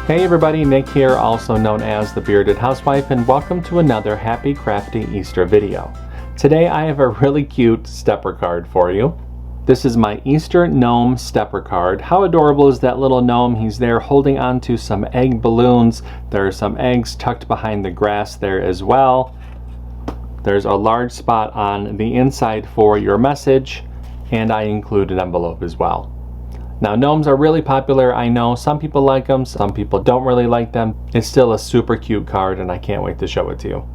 Hey everybody, Nick here, also known as the Bearded Housewife, and welcome to another Happy Crafty Easter video. Today I have a really cute stepper card for you. This is my Easter gnome stepper card. How adorable is that little gnome? He's there holding on to some egg balloons. There are some eggs tucked behind the grass there as well. There's a large spot on the inside for your message, and I include an envelope as well. Now, gnomes are really popular. I know some people like them, some people don't really like them. It's still a super cute card and I can't wait to show it to you.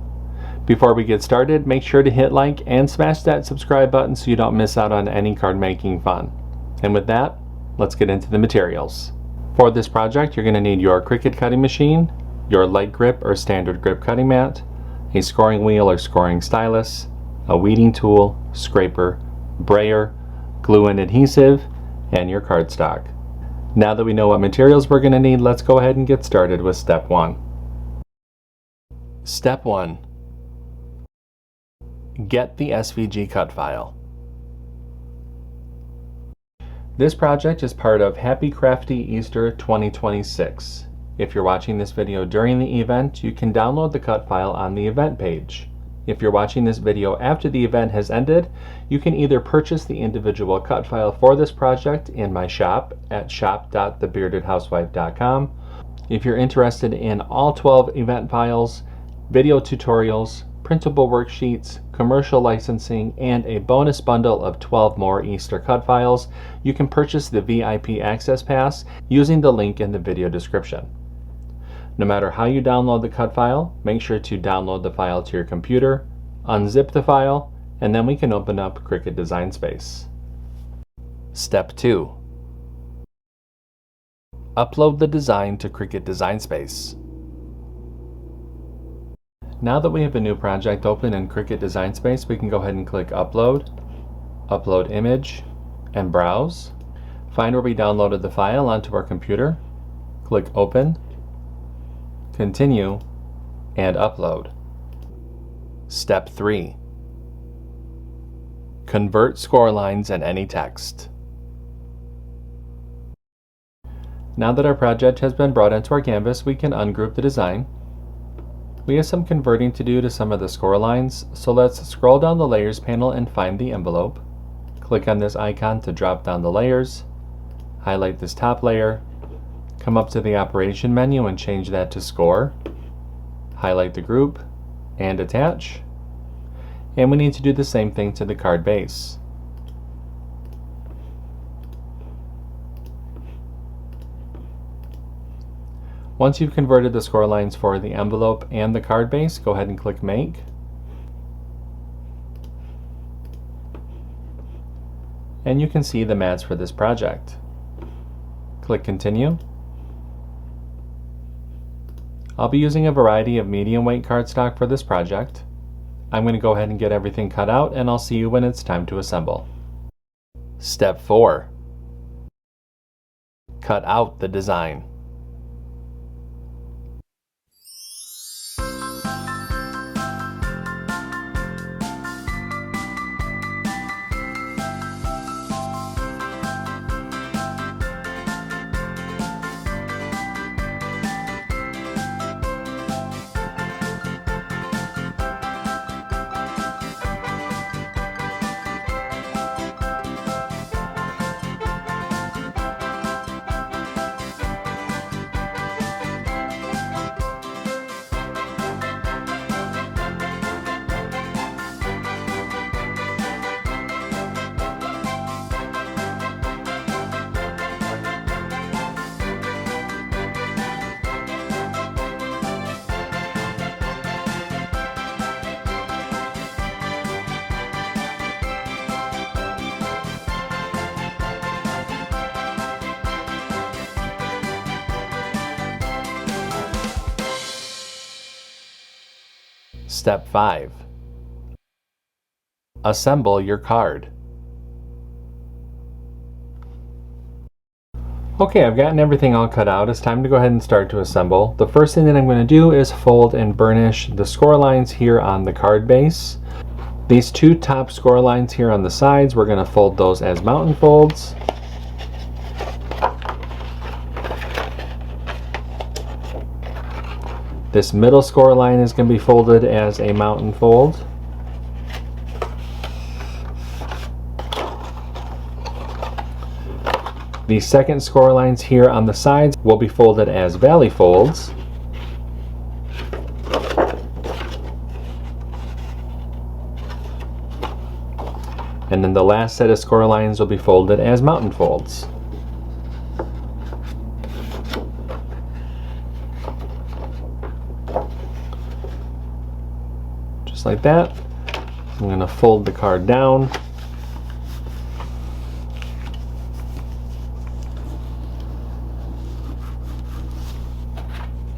Before we get started, make sure to hit like and smash that subscribe button so you don't miss out on any card making fun. And with that, let's get into the materials. For this project, you're going to need your Cricut cutting machine, your light grip or standard grip cutting mat, a scoring wheel or scoring stylus, a weeding tool, scraper, brayer, glue and adhesive, and your cardstock. Now that we know what materials we're going to need, let's go ahead and get started with step 1. Step 1. Get the SVG cut file. This project is part of Happy Crafty Easter 2026. If you're watching this video during the event, you can download the cut file on the event page. If you're watching this video after the event has ended, you can either purchase the individual cut file for this project in my shop at shop.thebeardedhousewife.com. If you're interested in all 12 event files, video tutorials, printable worksheets, commercial licensing, and a bonus bundle of 12 more Easter cut files, you can purchase the VIP Access Pass using the link in the video description. No matter how you download the cut file, make sure to download the file to your computer, unzip the file, and then we can open up Cricut Design Space. Step 2. Upload the design to Cricut Design Space. Now that we have a new project open in Cricut Design Space, we can go ahead and click Upload, Upload Image, and Browse. Find where we downloaded the file onto our computer, click Open, Continue, and Upload. Step 3. Convert score lines and any text. Now that our project has been brought into our canvas, we can ungroup the design. We have some converting to do to some of the score lines, so let's scroll down the Layers panel and find the envelope. Click on this icon to drop down the layers, highlight this top layer, come up to the operation menu and change that to score, highlight the group, and attach. And we need to do the same thing to the card base. Once you've converted the score lines for the envelope and the card base, go ahead and click Make. And you can see the mats for this project. Click Continue. I'll be using a variety of medium weight cardstock for this project. I'm going to go ahead and get everything cut out, and I'll see you when it's time to assemble. Step 4. Cut out the design. Step 5. Assemble your card. Okay, I've gotten everything all cut out. It's time to go ahead and start to assemble. The first thing that I'm going to do is fold and burnish the score lines here on the card base. These two top score lines here on the sides, we're going to fold those as mountain folds. This middle score line is going to be folded as a mountain fold. The second score lines here on the sides will be folded as valley folds. And then the last set of score lines will be folded as mountain folds. Just like that. I'm going to fold the card down.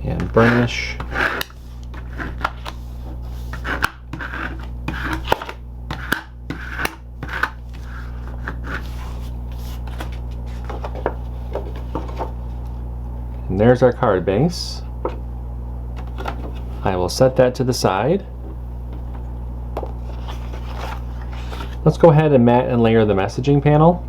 And burnish. And there's our card base. I will set that to the side. Let's go ahead and mat and layer the messaging panel.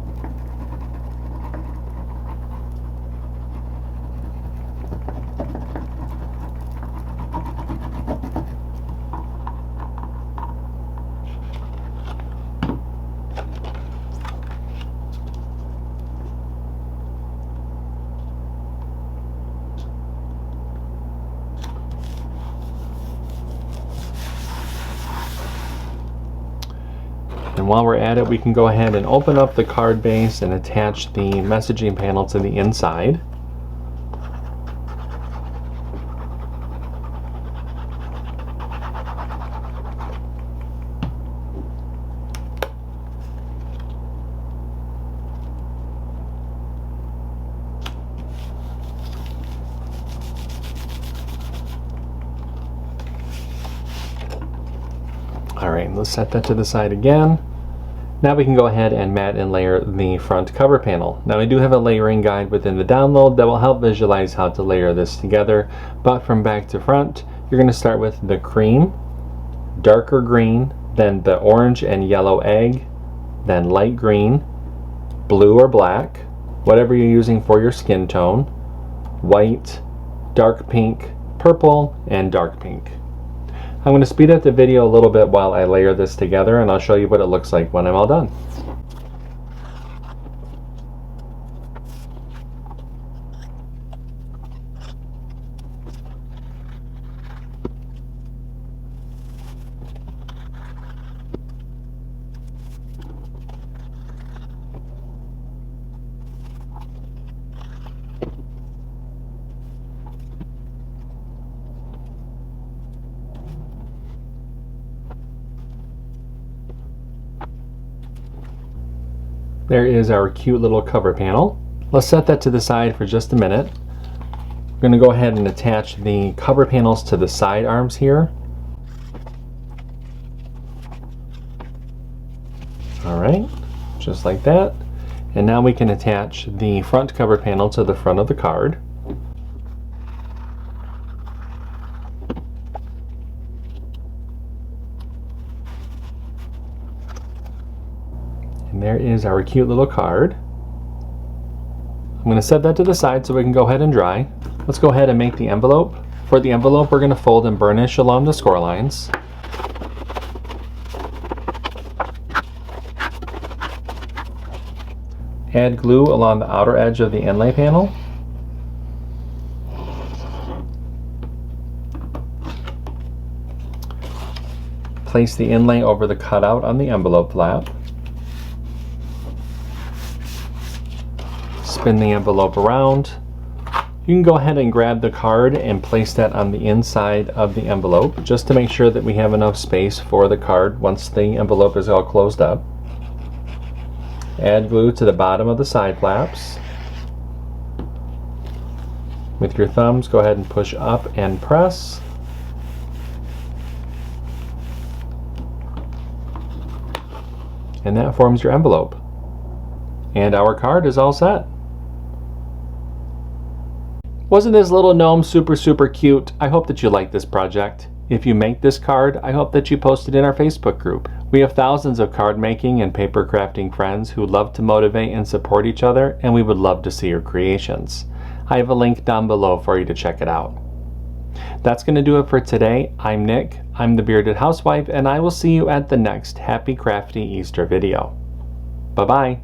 And while we're at it, we can go ahead and open up the card base and attach the messaging panel to the inside. Alright, let's set that to the side again. Now we can go ahead and mat and layer the front cover panel. Now I do have a layering guide within the download that will help visualize how to layer this together, but from back to front, you're going to start with the cream, darker green, then the orange and yellow egg, then light green, blue or black, whatever you're using for your skin tone, white, dark pink, purple, and dark pink. I'm going to speed up the video a little bit while I layer this together, and I'll show you what it looks like when I'm all done. There is our cute little cover panel. Let's set that to the side for just a minute. We're going to go ahead and attach the cover panels to the side arms here. Alright, just like that. And now we can attach the front cover panel to the front of the card. And there is our cute little card. I'm going to set that to the side so we can go ahead and dry. Let's go ahead and make the envelope. For the envelope, we're going to fold and burnish along the score lines. Add glue along the outer edge of the inlay panel. Place the inlay over the cutout on the envelope flap. Spin the envelope around. You can go ahead and grab the card and place that on the inside of the envelope just to make sure that we have enough space for the card once the envelope is all closed up. Add glue to the bottom of the side flaps. With your thumbs, go ahead and push up and press. And that forms your envelope. And our card is all set. Wasn't this little gnome super cute? I hope that you like this project. If you make this card, I hope that you post it in our Facebook group. We have thousands of card making and paper crafting friends who love to motivate and support each other, and we would love to see your creations. I have a link down below for you to check it out. That's going to do it for today. I'm Nick, I'm the Bearded Housewife, and I will see you at the next Happy Crafty Easter video. Bye-bye.